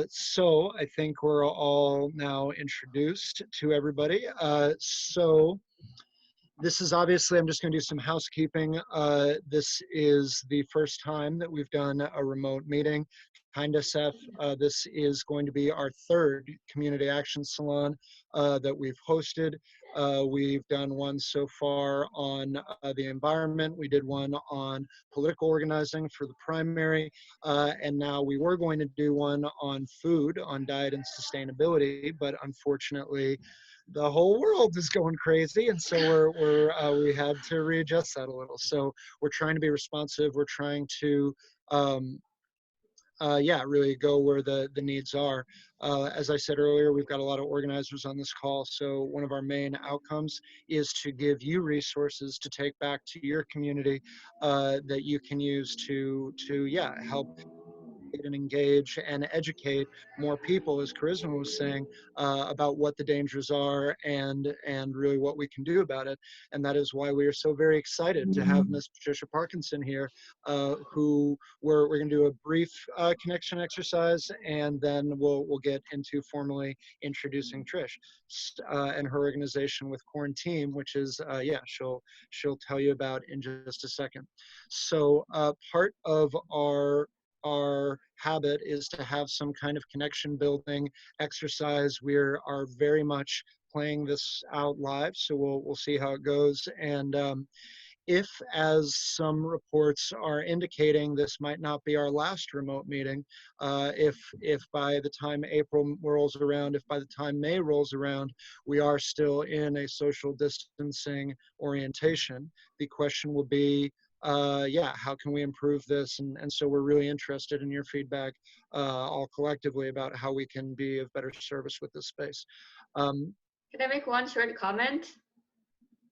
So I think we're all now introduced to everybody. So this is obviously, I'm just going to do some housekeeping. This is the first time that we've done a remote meeting. KindSF, this is going to be our third community action salon that we've hosted. We've done one so far on the environment. We did one on political organizing for the primary. And now we were going to do one on food, on diet and sustainability, but unfortunately, the whole world is going crazy, and so we had to readjust that a little. So we're trying to be responsive. We're trying to yeah, really go where the needs are. As I said earlier, we've got a lot of organizers on this call, so one of our main outcomes is to give you resources to take back to your community that you can use to yeah, help and engage and educate more people, as Charisma was saying, about what the dangers are and really what we can do about it. And that is why we are so very excited to have Miss Patricia Parkinson here, who we're going to do a brief connection exercise, and then we'll get into formally introducing Trish and her organization with Quaranteam, which is yeah, she'll tell you about in just a second. So part of our habit is to have some kind of connection building exercise. We are very much playing this out live, so we'll see how it goes. And if, as some reports are indicating, this might not be our last remote meeting, if by the time April rolls around, if by the time May rolls around, we are still in a social distancing orientation, the question will be, yeah, how can we improve this? And so we're really interested in your feedback, all collectively, about how we can be of better service with this space. Can I make one short comment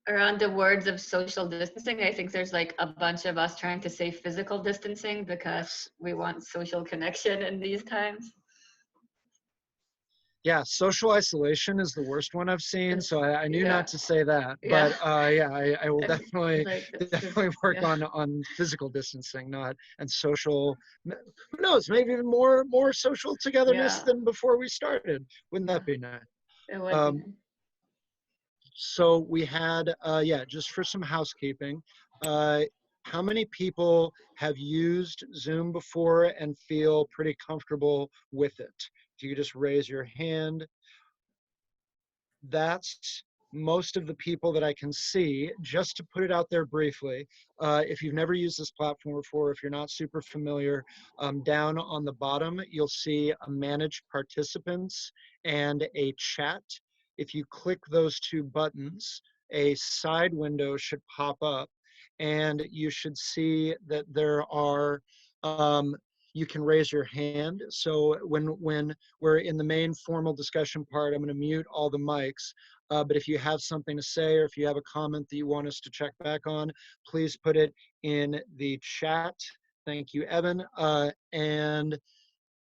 around the words of social distancing? I think there's like a bunch of us trying to say physical distancing because we want social connection in these times. Yeah, social isolation is the worst one I've seen, so I knew not to say that. Yeah. But yeah, I will definitely Like, definitely work on physical distancing, not and social. Who knows? Maybe even more social togetherness than before we started. Wouldn't that be nice? It would be nice. So we had yeah, just for some housekeeping. How many people have used Zoom before and feel pretty comfortable with it? If you could just raise your hand. That's most of the people that I can see. Just to put it out there briefly, if you've never used this platform before, if you're not super familiar, down on the bottom, you'll see a manage participants and a chat. If you click those two buttons, a side window should pop up, and you should see that there are you can raise your hand. So when we're in the main formal discussion part, I'm going to mute all the mics. But if you have something to say, or if you have a comment that you want us to check back on, please put it in the chat. Thank you, Evan. And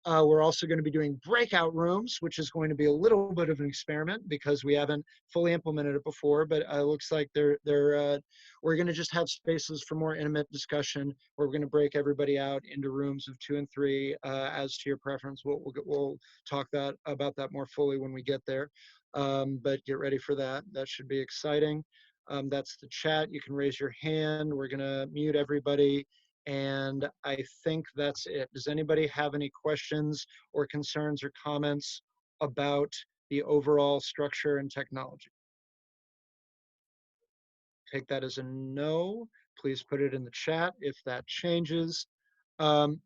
we're also going to be doing breakout rooms, which is going to be a little bit of an experiment because we haven't fully implemented it before, but it looks like we're going to just have spaces for more intimate discussion. We're going to break everybody out into rooms of 2 and 3 as to your preference. We'll talk about that more fully when we get there, but get ready for that. That should be exciting. That's the chat. You can raise your hand. We're going to mute everybody. And I think that's it. Does anybody have any questions or concerns or comments about the overall structure and technology? Take that as a no. Please put it in the chat if that changes. And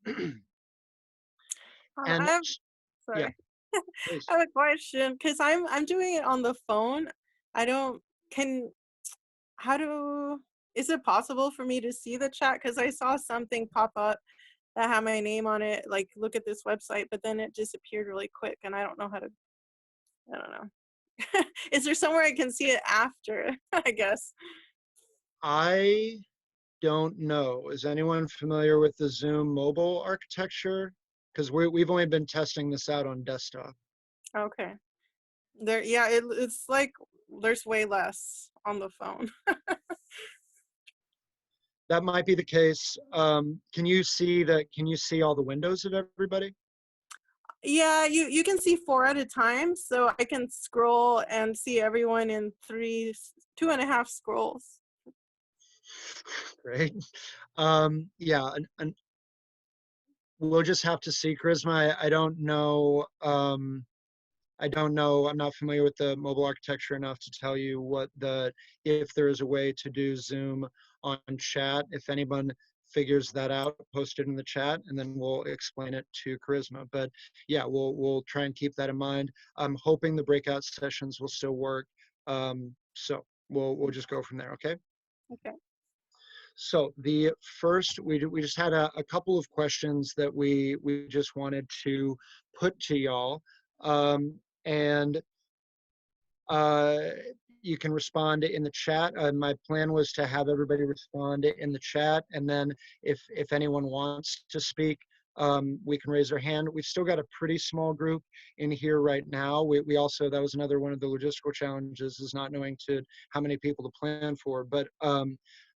Sorry. Yeah, please. I have a question because I'm doing it on the phone. Is it possible for me to see the chat? Because I saw something pop up that had my name on it, like look at this website, but then it disappeared really quick and I don't know. Is there somewhere I can see it after, I guess? I don't know. Is anyone familiar with the Zoom mobile architecture? Because we've only been testing this out on desktop. Okay. It's like there's way less on the phone. That might be the case. Can you see all the windows of everybody? Yeah, you can see 4 at a time, so I can scroll and see everyone in 2.5 scrolls. Great. Yeah, and we'll just have to see, Charisma. I don't know. I don't know. I'm not familiar with the mobile architecture enough to tell you if there is a way to do Zoom on chat. If anyone figures that out, post it in the chat, and then we'll explain it to Charisma. But yeah, we'll try and keep that in mind. I'm hoping the breakout sessions will still work. So we'll just go from there. Okay. Okay. So the first, we just had a couple of questions that we just wanted to put to y'all. And you can respond in the chat. My plan was to have everybody respond in the chat, and then if anyone wants to speak, we can raise their hand. We've still got a pretty small group in here right now. We also, that was another one of the logistical challenges, is not knowing how many people to plan for. But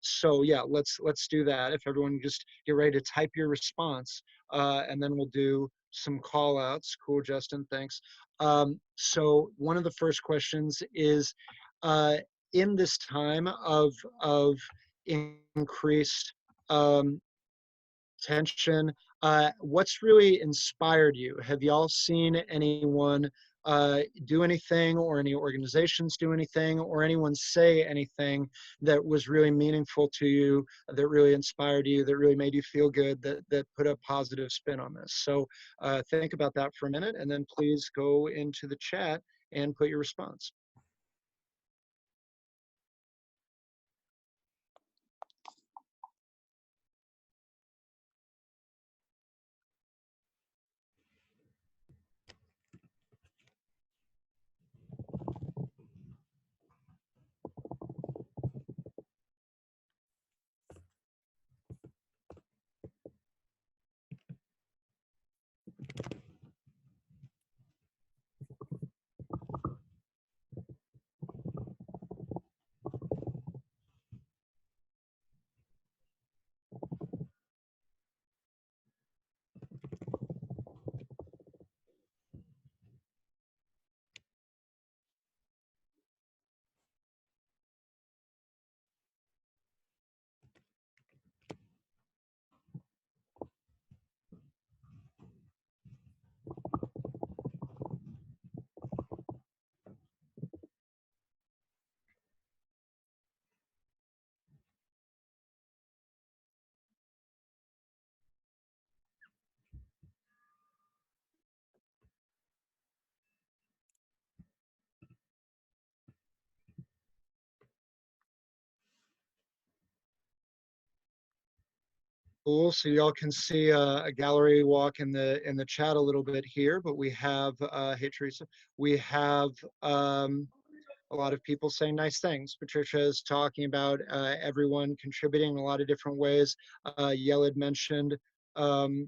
so yeah, let's do that. If everyone just get ready to type your response, and then we'll do some call outs. Cool, Justin, thanks. So one of the first questions is, in this time of increased tension, what's really inspired you? Have y'all seen anyone do anything, or any organizations do anything, or anyone say anything that was really meaningful to you, that really inspired you, that really made you feel good, that put a positive spin on this? So think about that for a minute, and then please go into the chat and put your response. Cool. So y'all can see a gallery walk in the chat a little bit here, but we have, hey Teresa, we have a lot of people saying nice things. Patricia is talking about everyone contributing in a lot of different ways. Yelid mentioned the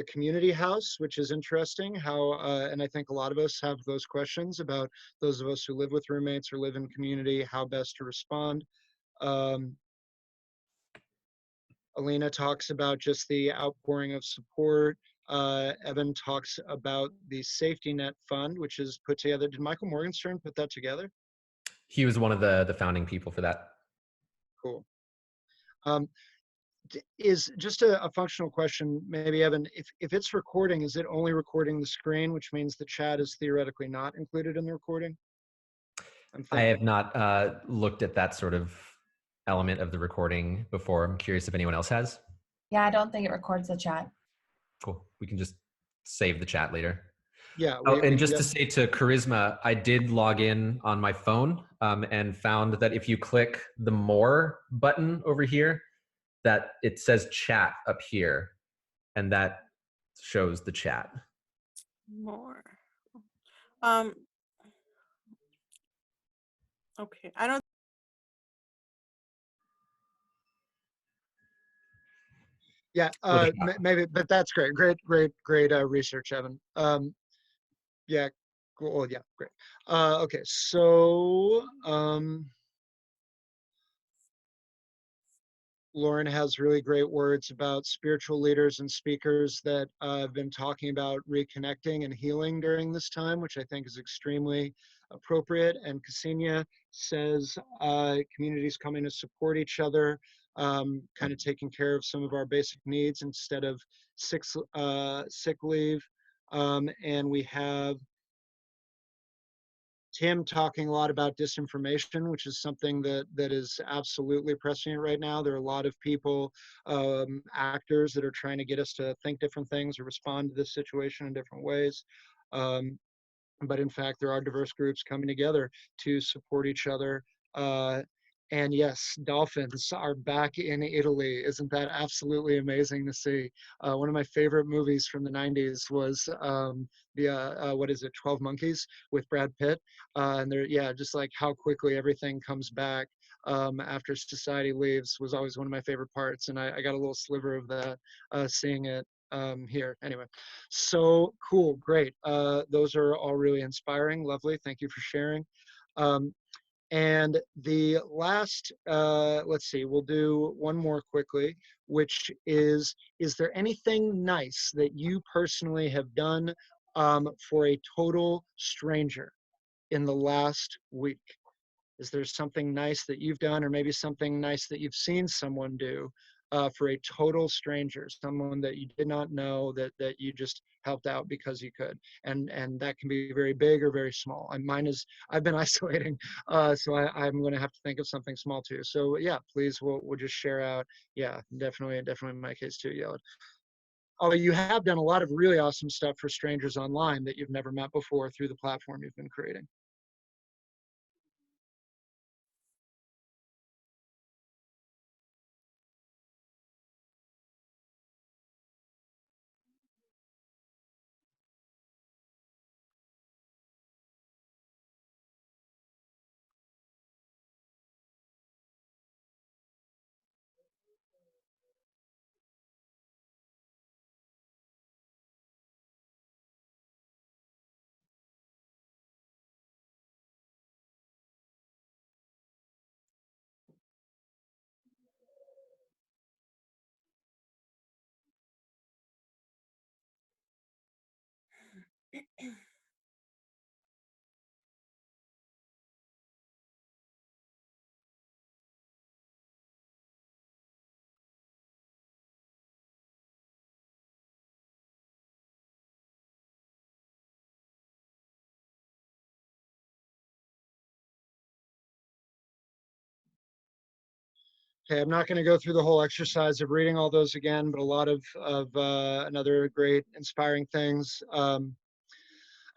community house, which is interesting how, and I think a lot of us have those questions about those of us who live with roommates or live in community, how best to respond. Alina talks about just the outpouring of support. Evan talks about the safety net fund, which is put together. Did Michael Morgenstern put that together? He was one of the founding people for that. Cool. Is just a functional question, maybe, Evan, if it's recording, is it only recording the screen, which means the chat is theoretically not included in the recording? I have not looked at that sort of element of the recording before. I'm curious if anyone else has. Yeah, I don't think it records the chat. Cool. We can just save the chat later. Yeah. And just to say to Charisma, I did log in on my phone and found that if you click the More button over here, that it says chat up here, and that shows the chat. More. Okay, I don't. Yeah, maybe, but that's great. Great research, Evan. Yeah, cool. Oh, yeah, great. Okay, so Lauren has really great words about spiritual leaders and speakers that have been talking about reconnecting and healing during this time, which I think is extremely appropriate. And Ksenia says communities coming to support each other, kind of taking care of some of our basic needs instead of sick leave. And we have Tim talking a lot about disinformation, which is something that is absolutely prescient right now. There are a lot of people, actors that are trying to get us to think different things or respond to this situation in different ways. But in fact, there are diverse groups coming together to support each other. And yes, dolphins are back in Italy. Isn't that absolutely amazing to see? One of my favorite movies from the 90s was what is it, 12 Monkeys with Brad Pitt. And they're, yeah, just like how quickly everything comes back after society leaves was always one of my favorite parts. And I got a little sliver of that seeing it here. Anyway, so cool, great. Those are all really inspiring, lovely. Thank you for sharing. And the last, let's see, we'll do one more quickly, which is there anything nice that you personally have done for a total stranger in the last week? Is there something nice that you've done, or maybe something nice that you've seen someone do for a total stranger, someone that you did not know that you just helped out because you could? And that can be very big or very small. And mine is, I've been isolating, so I'm going to have to think of something small too. So yeah, please, we'll just share out. Yeah, definitely in my case too, Yelled. Although you have done a lot of really awesome stuff for strangers online that you've never met before through the platform you've been creating. Okay, I'm not going to go through the whole exercise of reading all those again, but a lot of another great inspiring things.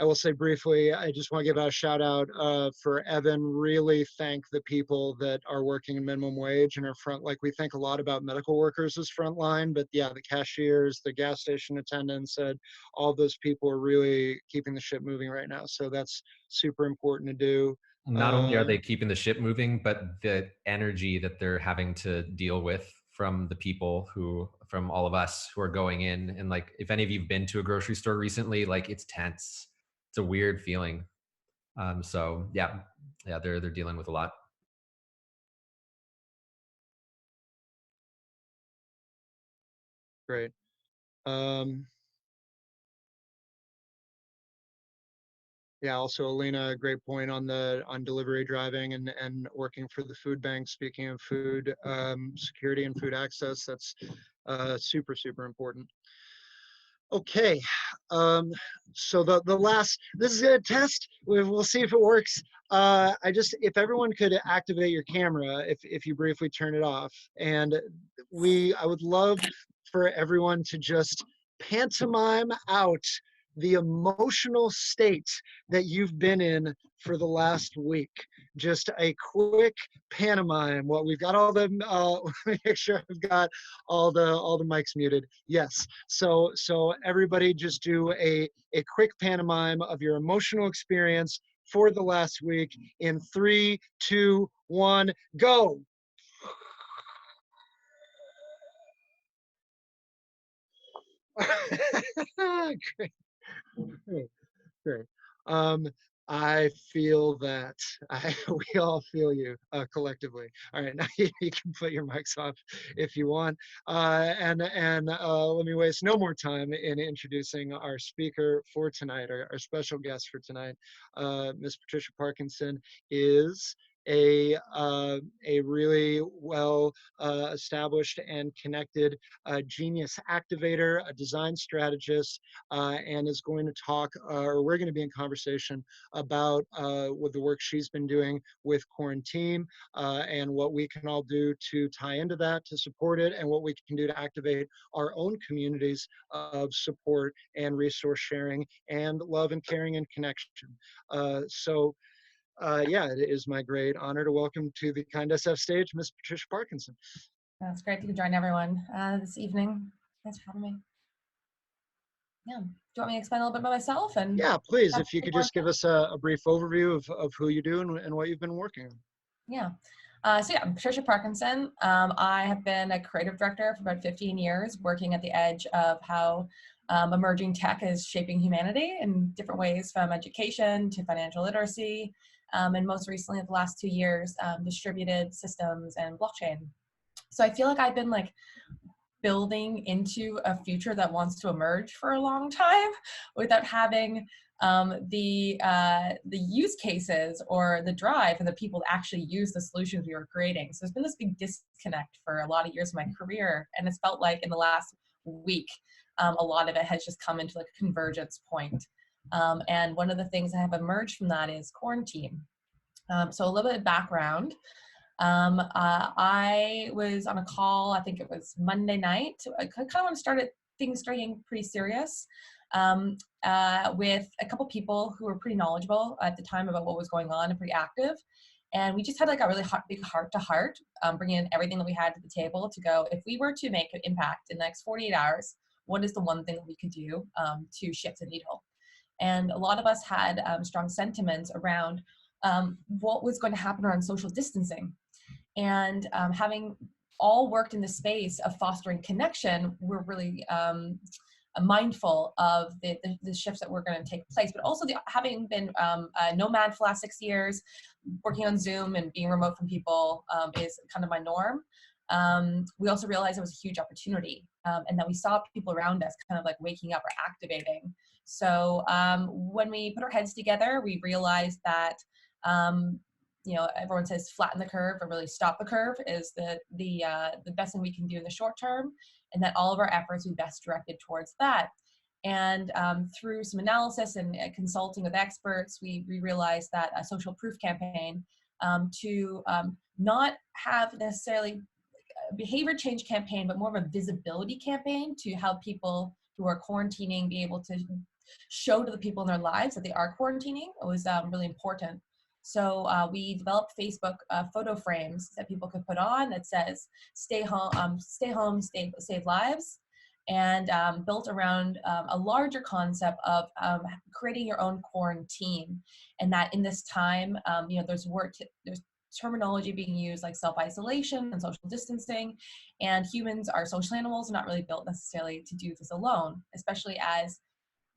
I will say briefly, I just want to give a shout out for Evan. Really thank the people that are working in minimum wage and are front. Like, we think a lot about medical workers as frontline, but yeah, the cashiers, the gas station attendants, all those people are really keeping the ship moving right now. So that's super important to do. Not only are they keeping the ship moving, but the energy that they're having to deal with from the people from all of us who are going in. And like, if any of you've been to a grocery store recently, like, it's tense. It's a weird feeling. So yeah, they're dealing with a lot. Great. Yeah, also Alina, a great point on delivery driving and working for the food bank. Speaking of food security and food access, that's super, super important. Okay, so the last, this is a test. We'll see if it works. If everyone could activate your camera, if you briefly turn it off, and I would love for everyone to just pantomime out the emotional state that you've been in for the last week. Just a quick pantomime. Well, we've got all the, let me make sure I've got all the mics muted. Yes. So everybody just do a quick pantomime of your emotional experience for the last week in 3, 2, 1, go. Great. Great. I feel that. We all feel you collectively. All right, now you can put your mics off if you want. And let me waste no more time in introducing our speaker for tonight, our special guest for tonight. Miss Patricia Parkinson is a really well established and connected genius activator, a design strategist, and is going to talk, or we're going to be in conversation about with the work she's been doing with Quaranteam, and what we can all do to tie into that, to support it, and what we can do to activate our own communities of support and resource sharing and love and caring and connection. Yeah, it is my great honor to welcome to the KindSF stage, Miss Patricia Parkinson. It's great to join everyone this evening. Thanks for having me. Yeah. Do you want me to explain a little bit about myself? And Yeah, please, if you could just give us a brief overview of who you do and what you've been working on. Yeah. So yeah, I'm Patricia Parkinson. I have been a creative director for about 15 years, working at the edge of how emerging tech is shaping humanity in different ways, from education to financial literacy, and most recently, in the last 2 years, distributed systems and blockchain. So I feel like I've been building into a future that wants to emerge for a long time without having the use cases or the drive and the people to actually use the solutions we were creating. So there's been this big disconnect for a lot of years of my career, and it's felt like in the last week, a lot of it has just come into a convergence point. And one of the things that have emerged from that is Quaranteam. So a little bit of background. I was on a call, I think it was Monday night. I kind of want to start things getting pretty serious with a couple people who were pretty knowledgeable at the time about what was going on and pretty active. And we just had a really big heart-to-heart, bringing in everything that we had to the table to go, if we were to make an impact in the next 48 hours, what is the one thing that we could do to shift the needle? And a lot of us had strong sentiments around what was going to happen around social distancing. And having all worked in the space of fostering connection, we're really mindful of the shifts that were going to take place, but also having been a nomad for the last 6 years, working on Zoom and being remote from people is kind of my norm. We also realized it was a huge opportunity, and that we saw people around us kind of waking up or activating. So when we put our heads together, we realized that everyone says flatten the curve or really stop the curve is the best thing we can do in the short term, and that all of our efforts will be best directed towards that. And through some analysis and consulting with experts, we realized that a social proof campaign to not have necessarily a behavior change campaign, but more of a visibility campaign to help people who are quarantining be able to show to the people in their lives that they are quarantining was really important. So we developed Facebook photo frames that people could put on that says stay home, save lives, and built around a larger concept of creating your own quarantine. And that in this time, there's terminology being used like self-isolation and social distancing, and humans are social animals, not really built necessarily to do this alone, especially as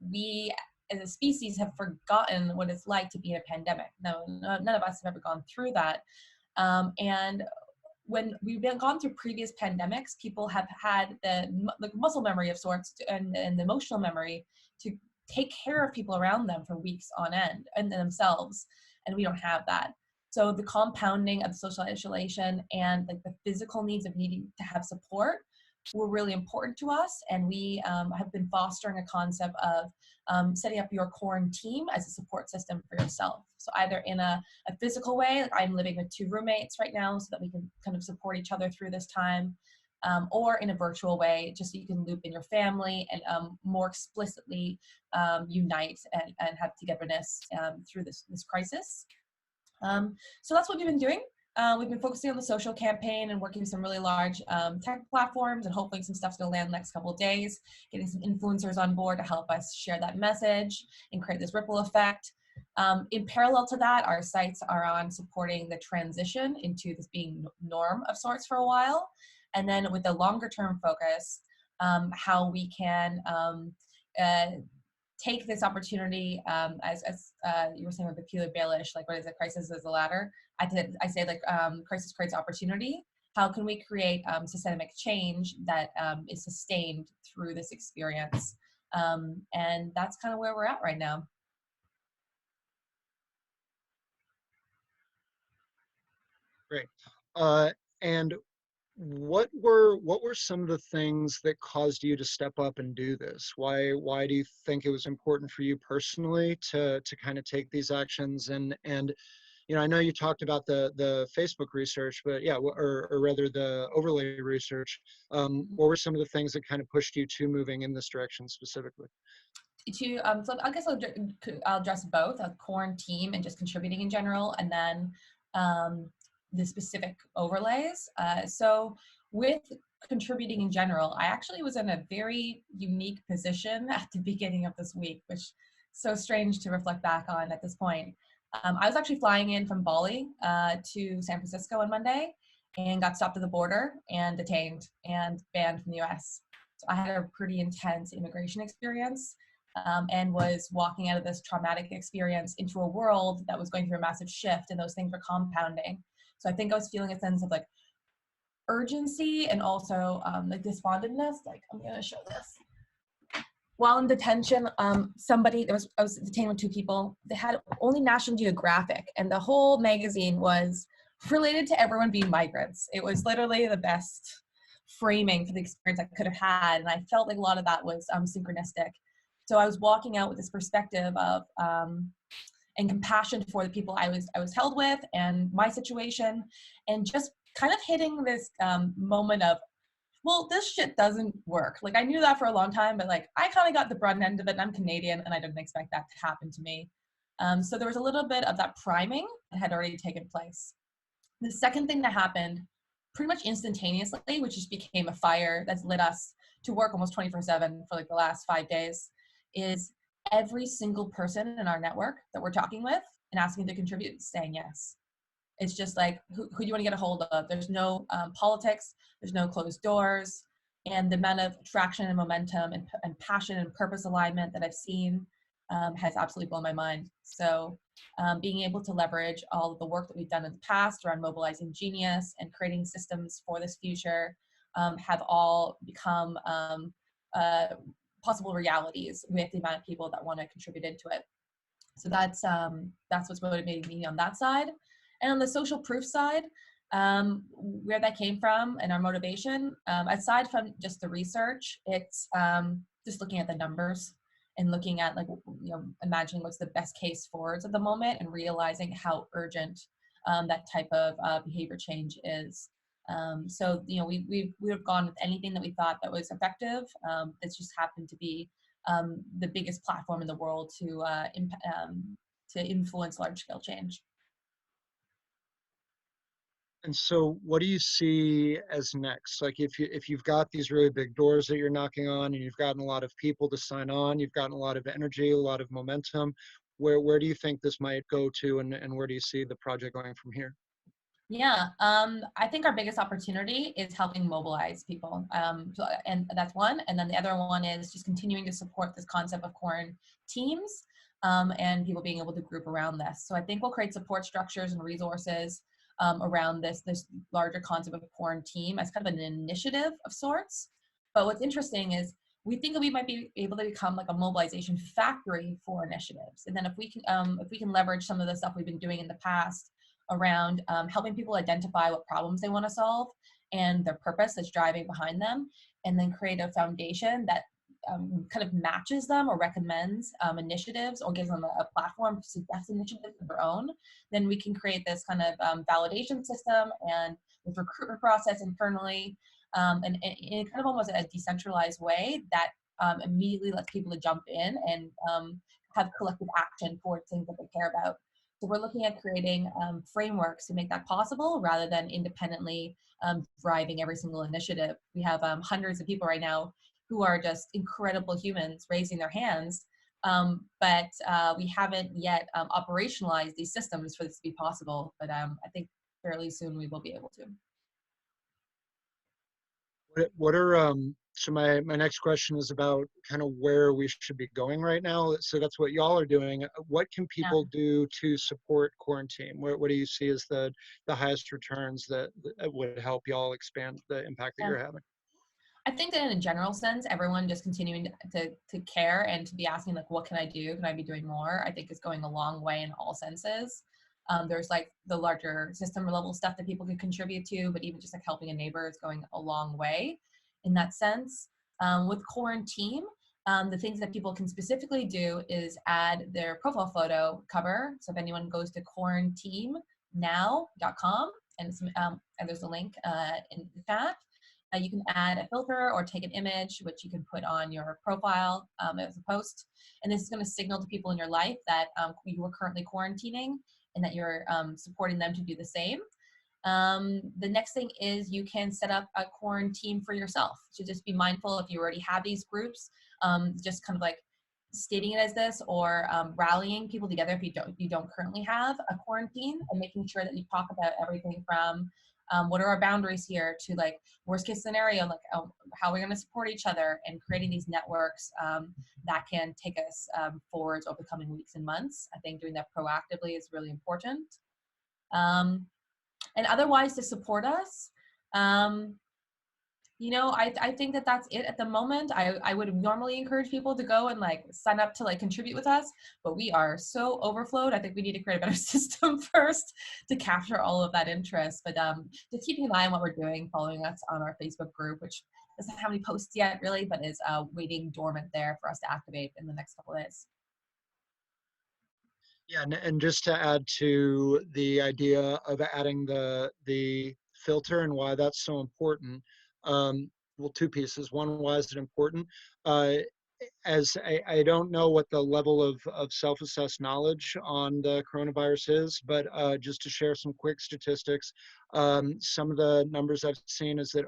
we as a species have forgotten what it's like to be in a pandemic. No, none of us have ever gone through that. And when we've gone through previous pandemics, people have had the muscle memory of sorts and the emotional memory to take care of people around them for weeks on end and themselves. And we don't have that. So the compounding of social isolation and the physical needs of needing to have support were really important to us. And we have been fostering a concept of setting up your Quaranteam as a support system for yourself. So either in a physical way, like I'm living with 2 roommates right now so that we can kind of support each other through this time, or in a virtual way, just so you can loop in your family and more explicitly unite and have togetherness through this crisis. So that's what we've been doing. We've been focusing on the social campaign and working with some really large tech platforms, and hopefully some stuff's gonna land the next couple of days, getting some influencers on board to help us share that message and create this ripple effect. In parallel to that, our sights are on supporting the transition into this being norm of sorts for a while. And then with the longer term focus, how we can take this opportunity, as you were saying with the Keeler Baelish, like what is it, crisis is a ladder. I say like crisis creates opportunity. How can we create systemic change that is sustained through this experience? And that's kind of where we're at right now. Great. And what were some of the things that caused you to step up and do this? Why do you think it was important for you personally to kind of take these actions? And you know, I know you talked about the Facebook research, but yeah, or rather the overlay research. What were some of the things that kind of pushed you to moving in this direction specifically? So I guess I'll address both, Quaranteam and just contributing in general, and then the specific overlays. So with contributing in general, I actually was in a very unique position at the beginning of this week, which is so strange to reflect back on at this point. I was actually flying in from Bali to San Francisco on Monday and got stopped at the border and detained and banned from the US. So I had a pretty intense immigration experience. And was walking out of this traumatic experience into a world that was going through a massive shift, and those things were compounding. So I think I was feeling a sense of like urgency and also like despondentness. Like, I'm gonna show this. While in detention, I was detained with two people. They had only National Geographic, and the whole magazine was related to everyone being migrants. It was literally the best framing for the experience I could have had, and I felt like a lot of that was synchronistic. So I was walking out with this perspective of and compassion for the people I was held with and my situation, and just kind of hitting this moment of, well, this shit doesn't work. Like, I knew that for a long time, but like I kind of got the brunt end of it, and I'm Canadian, and I didn't expect that to happen to me. So there was a little bit of that priming that had already taken place. The second thing that happened pretty much instantaneously, which just became a fire that's lit us to work almost 24/7 for like the last 5 days, is every single person in our network that we're talking with and asking to contribute saying yes. It's just like, who do you want to get a hold of? There's no politics, there's no closed doors, and the amount of traction and momentum and passion and purpose alignment that I've seen has absolutely blown my mind. So being able to leverage all of the work that we've done in the past around mobilizing genius and creating systems for this future have all become possible realities with the amount of people that want to contribute into it. So that's what's motivating me on that side. And on the social proof side, where that came from and our motivation, aside from just the research, it's just looking at the numbers and looking at, like, you know, imagining what's the best case forwards at the moment and realizing how urgent that type of behavior change is. So, you know, we would have gone with anything that we thought that was effective. It's just happened to be the biggest platform in the world to influence large-scale change. And so what do you see as next? Like, if you've got these really big doors that you're knocking on, and you've gotten a lot of people to sign on, you've gotten a lot of energy, a lot of momentum, where do you think this might go to, and where do you see the project going from here? Yeah, I think our biggest opportunity is helping mobilize people. And that's one. And then the other one is just continuing to support this concept of teams and people being able to group around this. So I think we'll create support structures and resources around this larger concept of Quaranteam as kind of an initiative of sorts. But what's interesting is we think that we might be able to become like a mobilization factory for initiatives. And then if we can leverage some of the stuff we've been doing in the past around helping people identify what problems they want to solve and their purpose that's driving behind them, and then create a foundation that kind of matches them or recommends initiatives or gives them a platform to suggest initiatives of their own, then we can create this kind of validation system and this recruitment process internally, and in kind of almost a decentralized way that immediately lets people to jump in and have collective action for things that they care about. So we're looking at creating frameworks to make that possible rather than independently driving every single initiative. We have hundreds of people right now who are just incredible humans raising their hands, but we haven't yet operationalized these systems for this to be possible. But I think fairly soon we will be able to. What are So my next question is about kind of where we should be going right now. So that's what y'all are doing. What can Yeah. people do to support Quaranteam? What do you see as the highest returns that would help y'all expand the impact that Yeah. you're having? I think that in a general sense, everyone just continuing to care and to be asking like, what can I do? Can I be doing more? I think is going a long way in all senses. There's like the larger system level stuff that people can contribute to, but even just like helping a neighbor is going a long way in that sense. With Quaranteam, the things that people can specifically do is add their profile photo cover. So if anyone goes to quaranteamnow.com and there's a link in the chat, you can add a filter or take an image, which you can put on your profile as a post. And this is going to signal to people in your life that you are currently quarantining and that you're supporting them to do the same. The next thing is you can set up a quarantine for yourself. So just be mindful if you already have these groups, just kind of like stating it as this, or rallying people together if you don't currently have a quarantine, and making sure that you talk about everything from what are our boundaries here to like worst case scenario, like how we're going to support each other, and creating these networks that can take us forwards over the coming weeks and months. I think doing that proactively is really important. And otherwise to support us, I think that that's it at the moment. I would normally encourage people to go and like sign up to like contribute with us, but we are so overflowed. I think we need to create a better system first to capture all of that interest. But just keeping an eye on what we're doing, following us on our Facebook group, which doesn't have any posts yet really, but is waiting dormant there for us to activate in the next couple of days. Yeah, and just to add to the idea of adding the filter and why that's so important. Well, two pieces. One, why is it important? As I don't know what the level of self-assessed knowledge on the coronavirus is, but just to share some quick statistics, some of the numbers I've seen is that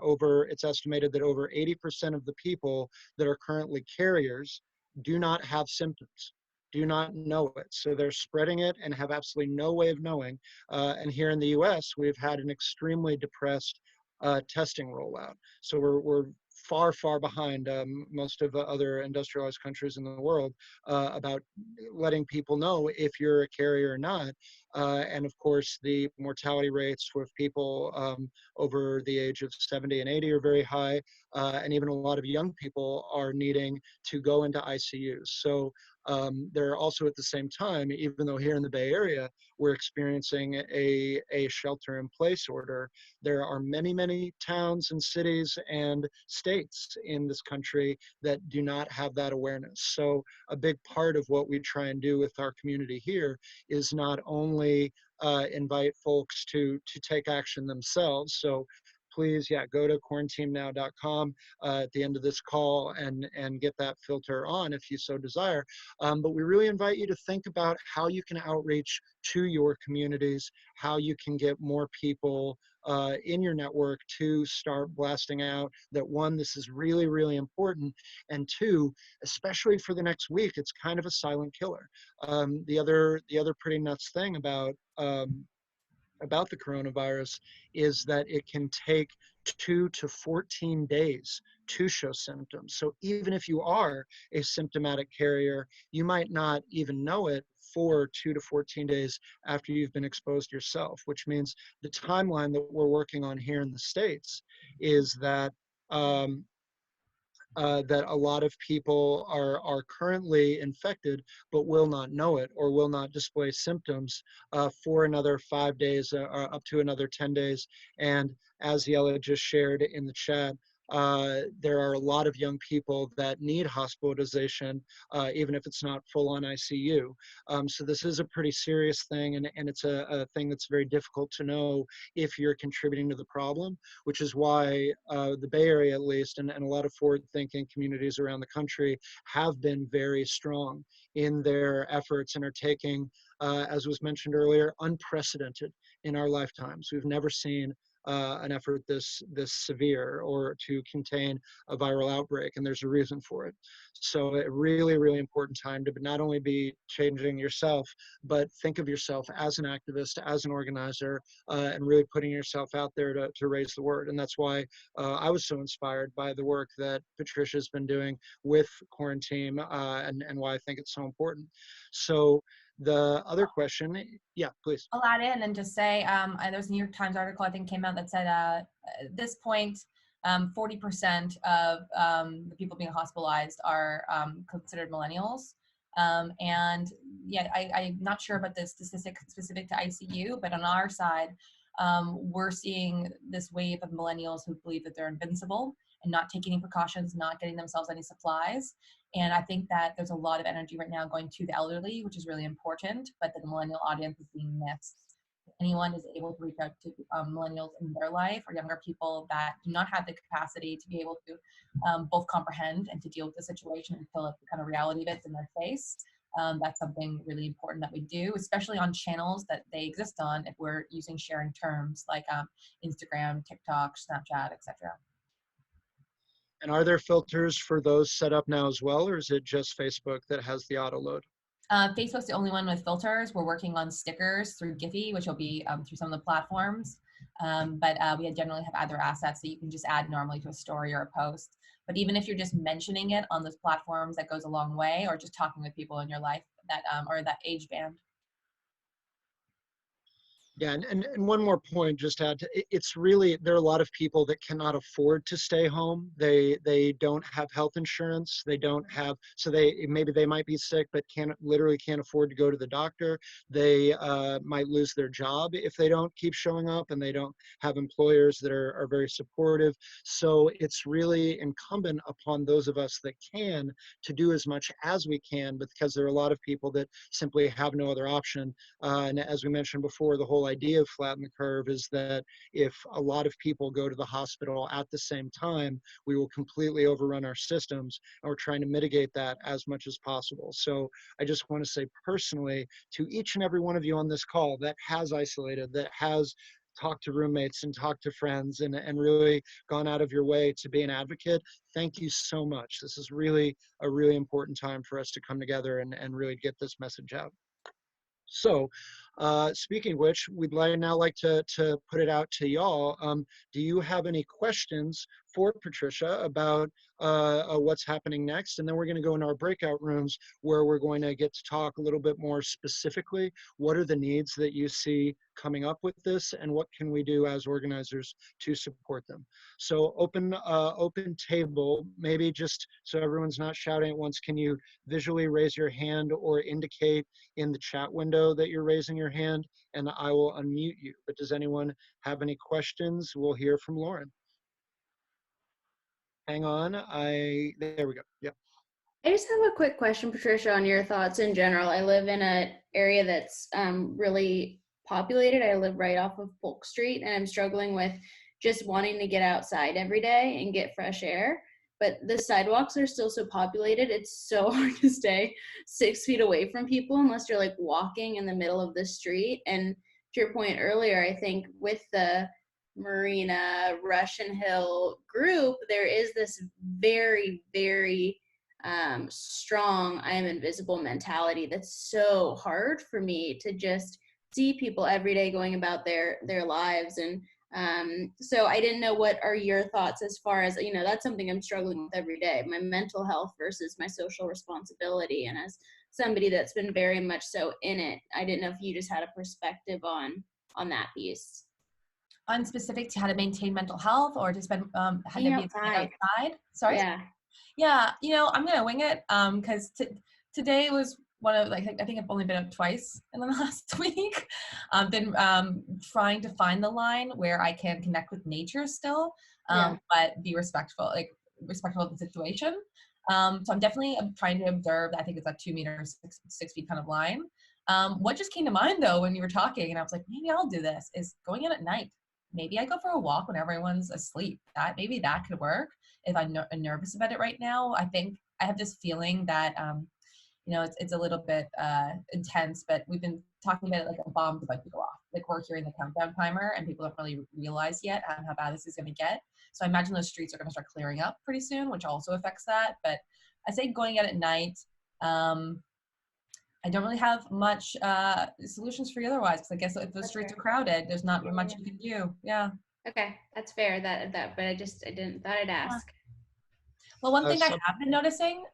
it's estimated that over 80% of the people that are currently carriers do not have symptoms, do not know it. So they're spreading it and have absolutely no way of knowing. And here in the US, we've had an extremely depressed testing rollout. So we're far behind most of the other industrialized countries in the world about letting people know if you're a carrier or not. And of course, the mortality rates with people over the age of 70 and 80 are very high. And even a lot of young people are needing to go into ICUs. So they're also at the same time, even though here in the Bay Area, we're experiencing a shelter-in-place order, there are many towns and cities and states in this country that do not have that awareness. So a big part of what we try and do with our community here is not only invite folks to take action themselves. So please, go to quaranteamnow.com at the end of this call and get that filter on if you so desire. But we really invite you to think about how you can outreach to your communities, how you can get more people in your network to start blasting out that, one, this is really important, and two, especially for the next week, it's kind of a silent killer. The other pretty nuts thing about the coronavirus is that it can take 2 to 14 days to show symptoms. So even if you are a symptomatic carrier, you might not even know it for 2 to 14 days after you've been exposed yourself, which means the timeline that we're working on here in the States is that that a lot of people are currently infected but will not know it or will not display symptoms for another 5 days or up to another 10 days. And as Yella just shared in the chat, there are a lot of young people that need hospitalization, even if it's not full-on ICU. So this is a pretty serious thing, and it's a thing that's very difficult to know if you're contributing to the problem, which is why the Bay Area, at least, and a lot of forward-thinking communities around the country have been very strong in their efforts and are taking, as was mentioned earlier, unprecedented in our lifetimes. We've never seen an effort this severe or to contain a viral outbreak, and there's a reason for it. So a really, really important time to not only be changing yourself, but think of yourself as an activist, as an organizer, and really putting yourself out there to raise the word. And that's why I was so inspired by the work that Patricia's been doing with Quaranteam, and why I think it's so important. So the other question, yeah, please. I'll add in and just say, there was a New York Times article I think came out that said at this point, 40% of the people being hospitalized are considered millennials. And yeah, I'm not sure about the statistic specific to ICU, but on our side, we're seeing this wave of millennials who believe that they're invincible and not taking any precautions, not getting themselves any supplies. And I think that there's a lot of energy right now going to the elderly, which is really important, but the millennial audience is being missed. If anyone is able to reach out to millennials in their life or younger people that do not have the capacity to be able to both comprehend and to deal with the situation until the kind of reality of it's in their face, that's something really important that we do, especially on channels that they exist on if we're using sharing terms like Instagram, TikTok, Snapchat, etc. And are there filters for those set up now as well, or is it just Facebook that has the auto load? Facebook's the only one with filters. We're working on stickers through Giphy, which will be through some of the platforms. But we generally have other assets that you can just add normally to a story or a post. But even if you're just mentioning it on those platforms, that goes a long way, or just talking with people in your life that or that age band. Yeah, and one more point, just to add to, it's really, there are a lot of people that cannot afford to stay home. They don't have health insurance. They don't have, so maybe they might be sick, but literally can't afford to go to the doctor. They might lose their job if they don't keep showing up, and they don't have employers that are very supportive. So it's really incumbent upon those of us that can to do as much as we can, because there are a lot of people that simply have no other option. And as we mentioned before, the whole idea of flatten the curve is that if a lot of people go to the hospital at the same time, we will completely overrun our systems, and we're trying to mitigate that as much as possible. So I just want to say personally to each and every one of you on this call that has isolated, that has talked to roommates and talked to friends and really gone out of your way to be an advocate, thank you so much. This is really a really important time for us to come together and really get this message out. So speaking of which, we'd now like to put it out to y'all. Do you have any questions for Patricia about what's happening next? And then we're going to go into our breakout rooms where we're going to get to talk a little bit more specifically. What are the needs that you see coming up with this, and what can we do as organizers to support them? So open table, maybe just so everyone's not shouting at once, can you visually raise your hand or indicate in the chat window that you're raising your hand, and I will unmute you. But does anyone have any questions? We'll hear from Lauren. Hang on, there we go, yeah. I just have a quick question, Patricia, on your thoughts in general. I live in an area that's really populated. I live right off of Polk Street, and I'm struggling with just wanting to get outside every day and get fresh air. But the sidewalks are still so populated, it's so hard to stay 6 feet away from people unless you're like walking in the middle of the street. And to your point earlier, I think with the Marina, Russian Hill group, there is this very, very strong I am invisible mentality that's so hard for me to just see people every day going about their lives. And so I didn't know, what are your thoughts as far as, you know, that's something I'm struggling with every day, my mental health versus my social responsibility. And as somebody that's been very much so in it, I didn't know if you just had a perspective on that piece. On specific to how to maintain mental health, or to spend how to be outside. Sorry. Yeah, you know, I'm gonna wing it because today was one of, like, I think I've only been out twice in the last week. I've been trying to find the line where I can connect with nature still, but be respectful of the situation. So I'm definitely trying to observe. I think it's a 2 meters, 6 feet kind of line. What just came to mind though when you were talking, and I was like, maybe I'll do this, is going in at night. Maybe I go for a walk when everyone's asleep. Maybe that could work if I'm nervous about it right now. I think I have this feeling that, you know, it's a little bit intense, but we've been talking about it like a bomb's about to go off, like we're hearing the countdown timer and people don't really realize yet how bad this is going to get. So I imagine those streets are going to start clearing up pretty soon, which also affects that. But I say going out at night. I don't really have much solutions for you otherwise, because I guess if the That's streets fair. are crowded, there's not Yeah, much yeah. you can do. Yeah. Okay, that's fair. But I didn't thought I'd ask. Well, one thing I Some- have been noticing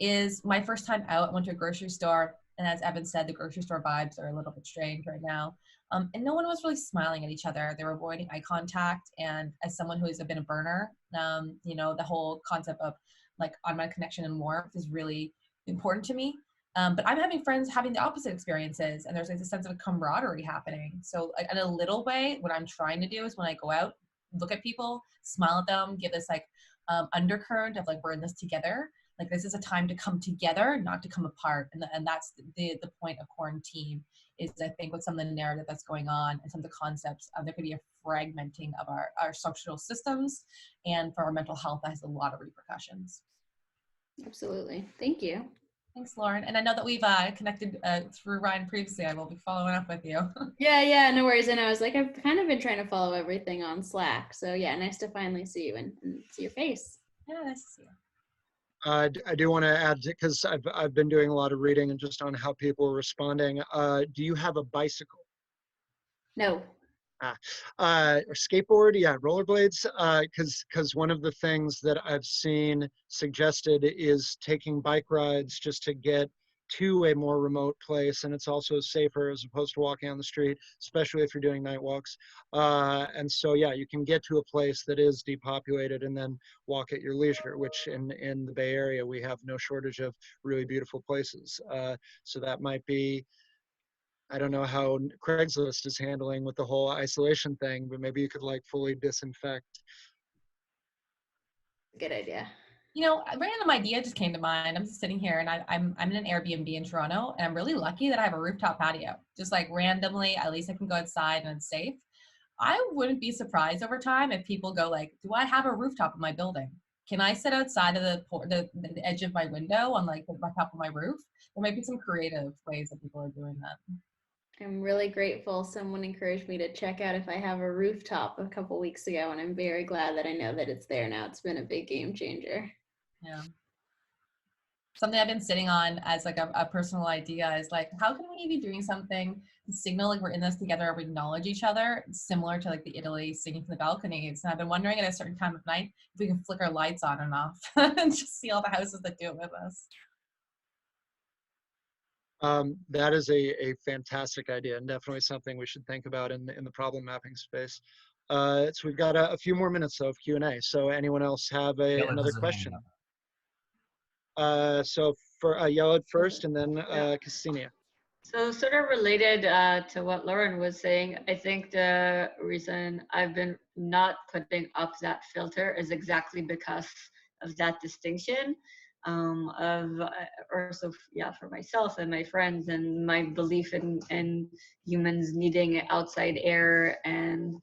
is my first time out, I went to a grocery store, and as Evan said, the grocery store vibes are a little bit strange right now. And no one was really smiling at each other. They were avoiding eye contact. And as someone who has been a burner, you know, the whole concept of like automatic connection and warmth is really important to me. But I'm having friends having the opposite experiences, and there's like a sense of camaraderie happening. So like, in a little way, what I'm trying to do is when I go out, look at people, smile at them, give this like undercurrent of like, we're in this together. Like this is a time to come together, not to come apart. And that's the point of Quaranteam is, I think, with some of the narrative that's going on and some of the concepts, there could be a fragmenting of our social systems, and for our mental health, that has a lot of repercussions. Absolutely. Thank you. Thanks, Lauren. And I know that we've connected through Ryan previously. I will be following up with you. Yeah, no worries. And I was like, I've kind of been trying to follow everything on Slack. So yeah, nice to finally see you and see your face. Yeah, nice to see you. I do want to add, because I've been doing a lot of reading and just on how people are responding. Do you have a bicycle? No. Or skateboard? Yeah, rollerblades. Because one of the things that I've seen suggested is taking bike rides just to get to a more remote place, and it's also safer as opposed to walking on the street, especially if you're doing night walks. And so yeah, you can get to a place that is depopulated and then walk at your leisure, which in the Bay Area we have no shortage of really beautiful places. So that might be, I don't know how Craigslist is handling with the whole isolation thing, but maybe you could like fully disinfect. Good idea. You know, a random idea just came to mind. I'm just sitting here, and I'm in an Airbnb in Toronto, and I'm really lucky that I have a rooftop patio. Just like randomly, at least I can go outside and it's safe. I wouldn't be surprised over time if people go like, "Do I have a rooftop in my building? Can I sit outside of the edge of my window on like the top of my roof?" There might be some creative ways that people are doing that. I'm really grateful someone encouraged me to check out if I have a rooftop a couple weeks ago, and I'm very glad that I know that it's there now. It's been a big game changer. Yeah. Something I've been sitting on as like a personal idea is like, how can we be doing something to signal like we're in this together, we acknowledge each other, similar to like the Italy singing from the balconies. And I've been wondering at a certain time of night if we can flicker lights on and off and just see all the houses that do it with us. That is a fantastic idea, and definitely something we should think about in the problem mapping space. So we've got a few more minutes of Q&A. So anyone else have Yella another has a hand question? up. So for Yellowed first, and then Ksenia. So sort of related to what Lauren was saying, I think the reason I've been not putting up that filter is exactly because of that distinction for myself and my friends, and my belief in humans needing outside air. And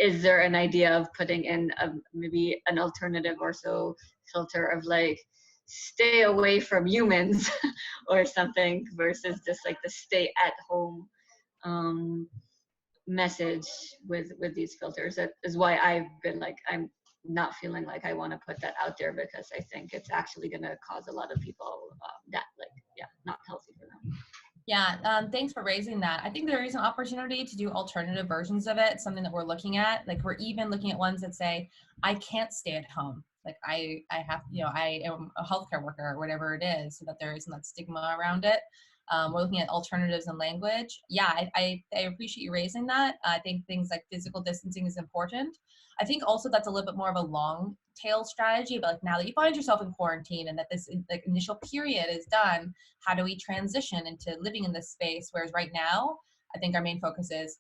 is there an idea of putting in maybe an alternative or so filter of like, stay away from humans or something, versus just like the stay at home message with these filters? That is why I've been like, I'm not feeling like I want to put that out there, because I think it's actually going to cause a lot of people not healthy for them. Yeah, thanks for raising that. I think there is an opportunity to do alternative versions of it, something that we're looking at. Like we're even looking at ones that say, I can't stay at home. Like I have, I am a healthcare worker or whatever it is, so that there isn't that stigma around it. We're looking at alternatives in language. Yeah, I appreciate you raising that. I think things like physical distancing is important. I think also that's a little bit more of a long tail strategy, but like now that you find yourself in quarantine and that this like initial period is done, how do we transition into living in this space? Whereas right now, I think our main focus is,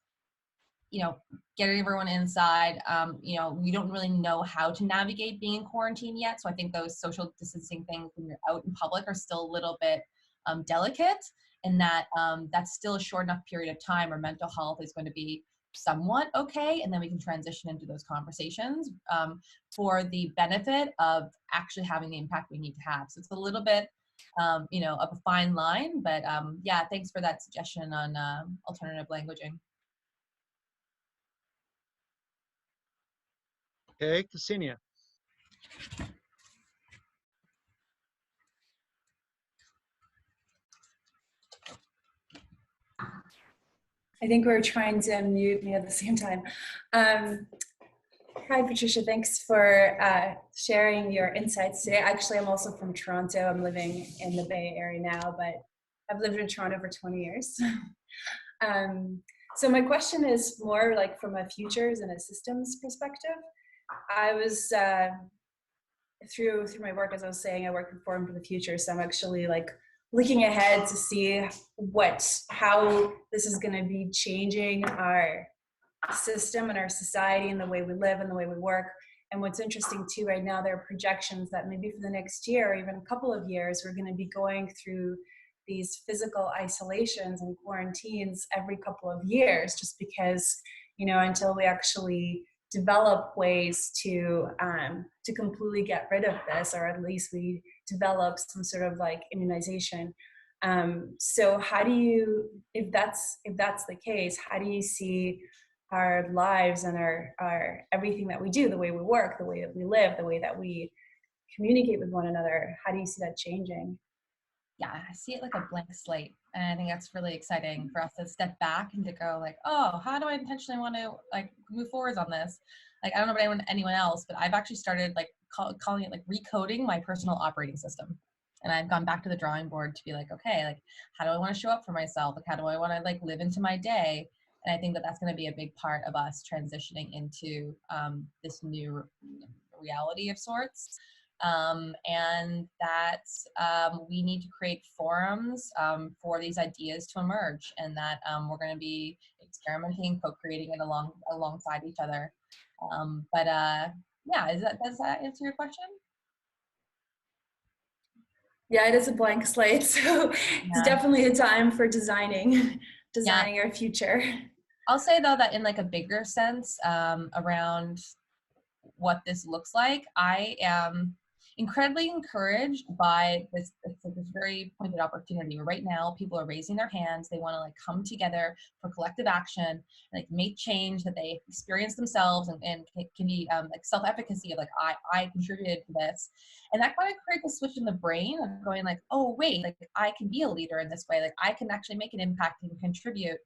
getting everyone inside. We don't really know how to navigate being in quarantine yet. So I think those social distancing things when you're out in public are still a little bit delicate, and that that's still a short enough period of time where mental health is going to be somewhat okay, and then we can transition into those conversations for the benefit of actually having the impact we need to have. So it's a little bit you know, a fine line. But yeah, thanks for that suggestion on alternative languaging. Okay, Ksenia. I think we were trying to unmute me at the same time. Hi, Patricia. Thanks for sharing your insights today. Actually, I'm also from Toronto. I'm living in the Bay Area now, but I've lived in Toronto for 20 years. So my question is more like from a futures and a systems perspective. I was, through my work, as I was saying, I work in Forum for the Future. So I'm actually like looking ahead to see how this is going to be changing our system and our society and the way we live and the way we work. And what's interesting too, right now, there are projections that maybe for the next year or even a couple of years, we're going to be going through these physical isolations and quarantines every couple of years, just because, you know, until we actually develop ways to completely get rid of this, or at least we develop some sort of like immunization. So how do you, if that's the case, how do you see our lives and our everything that we do, the way we work, the way that we live, the way that we communicate with one another, how do you see that changing? Yeah, I see it like a blank slate. And I think that's really exciting for us to step back and to go like, oh, how do I intentionally want to like move forward on this? Like, I don't know about anyone else, but I've actually started like calling it like recoding my personal operating system. And I've gone back to the drawing board to be like, okay, like, how do I want to show up for myself? Like, how do I want to like live into my day? And I think that that's going to be a big part of us transitioning into this new reality of sorts. And that we need to create forums for these ideas to emerge, and that we're going to be experimenting, co-creating it alongside each other. Yeah, does that answer your question? Yeah, it is a blank slate, so it's definitely a time for designing our future. I'll say though that in like a bigger sense around what this looks like, I am incredibly encouraged by this very pointed opportunity where right now people are raising their hands. They want to like come together for collective action and like make change that they experience themselves, and it can be like self-efficacy of like I contributed to this, and that kind of creates a switch in the brain of going like, oh wait, like I can be a leader in this way, like I can actually make an impact and contribute.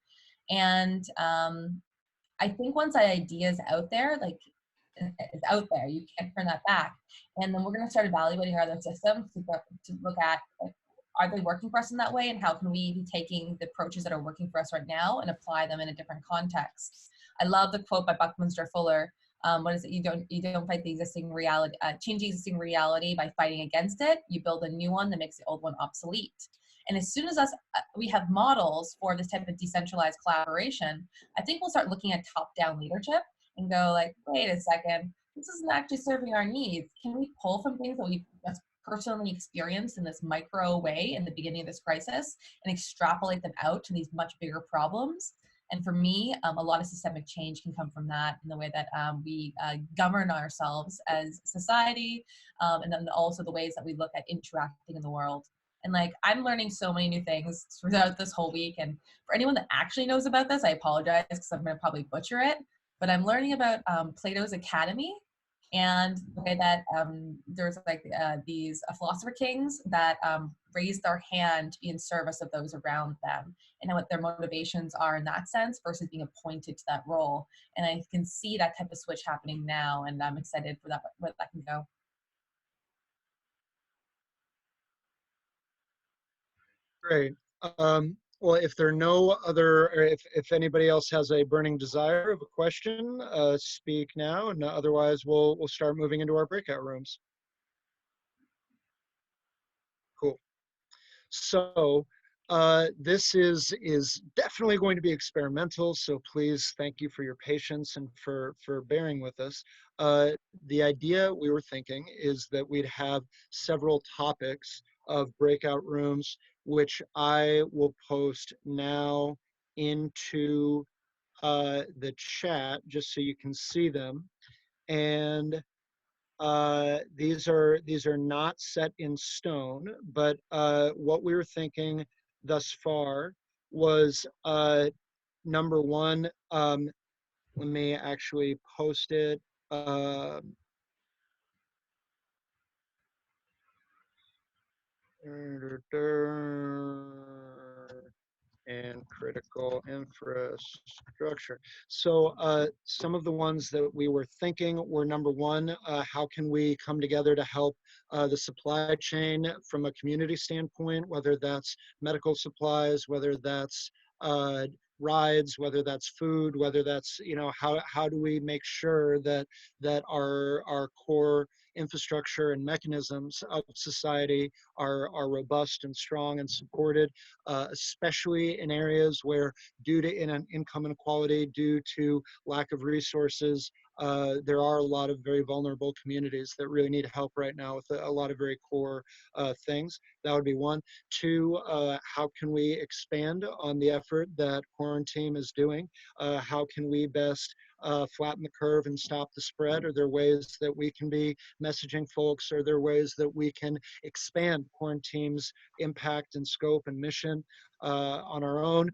And I think once that idea is out there, like it's out there, you can't turn that back. And then we're going to start evaluating our other systems to look at like, are they working for us in that way, and how can we be taking the approaches that are working for us right now and apply them in a different context. I love the quote by Buckminster Fuller. What is it? You don't fight the existing reality, change the existing reality by fighting against it. You build a new one that makes the old one obsolete. And as soon as we have models for this type of decentralized collaboration, I think we'll start looking at top-down leadership and go like, wait a second, this isn't actually serving our needs. Can we pull from things that we've personally experienced in this micro way in the beginning of this crisis and extrapolate them out to these much bigger problems? And for me, a lot of systemic change can come from that in the way that we govern ourselves as society, and then also the ways that we look at interacting in the world. And like, I'm learning so many new things throughout this whole week. And for anyone that actually knows about this, I apologize because I'm going to probably butcher it. But I'm learning about Plato's Academy, and the way that there's like these philosopher kings that raise their hand to be in service of those around them, and what their motivations are in that sense versus being appointed to that role. And I can see that type of switch happening now, and I'm excited for that, where that can go. Great. Well, if there are no other, or if anybody else has a burning desire of a question, speak now, and otherwise we'll start moving into our breakout rooms. Cool. So this is definitely going to be experimental, so please thank you for your patience and for bearing with us. The idea we were thinking is that we'd have several topics of breakout rooms, which I will post now into the chat just so you can see them. And these are not set in stone, but what we were thinking thus far was number one. Let me actually post it. And critical infrastructure. So some of the ones that we were thinking were, number one, how can we come together to help the supply chain from a community standpoint, whether that's medical supplies, whether that's rides, whether that's food, whether that's, how do we make sure that our core infrastructure and mechanisms of society are robust and strong and supported, especially in areas where, due to income inequality, due to lack of resources, there are a lot of very vulnerable communities that really need help right now with a lot of very core things. That would be one. Two, how can we expand on the effort that Quaranteam is doing? How can we best flatten the curve and stop the spread? Are there ways that we can be messaging folks? Are there ways that we can expand Quaranteam's impact and scope and mission on our own?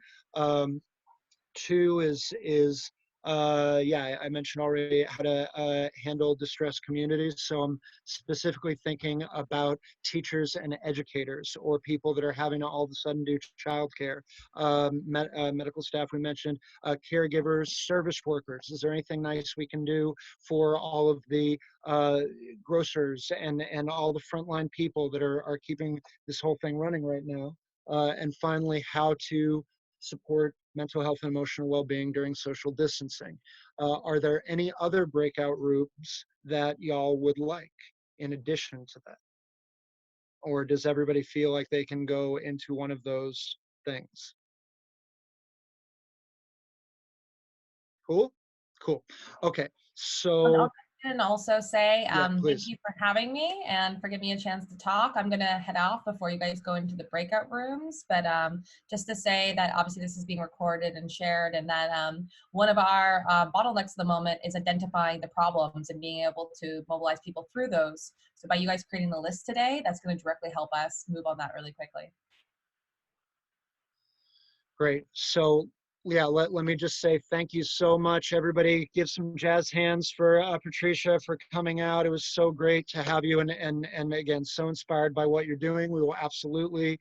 Two is yeah, I mentioned already how to handle distressed communities. So I'm specifically thinking about teachers and educators, or people that are having to all of a sudden do childcare, medical staff we mentioned, caregivers, service workers. Is there anything nice we can do for all of the grocers and all the frontline people that are keeping this whole thing running right now? And finally, how to support mental health and emotional well-being during social distancing. Are there any other breakout groups that y'all would like in addition to that? Or does everybody feel like they can go into one of those things? Cool? Cool. Okay, so And also say yeah, thank please. you for having me and for giving me a chance to talk. I'm going to head off before you guys go into the breakout rooms, but just to say that obviously this is being recorded and shared, and that one of our bottlenecks at the moment is identifying the problems and being able to mobilize people through those. So by you guys creating the list today, that's going to directly help us move on that really quickly. Great. So yeah, let me just say thank you so much. Everybody give some jazz hands for Patricia for coming out. It was so great to have you, and again, so inspired by what you're doing. We will absolutely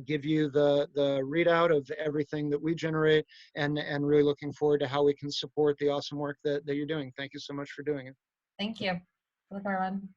give you the readout of everything that we generate, and really looking forward to how we can support the awesome work that you're doing. Thank you so much for doing it. Thank you. Good luck, everyone.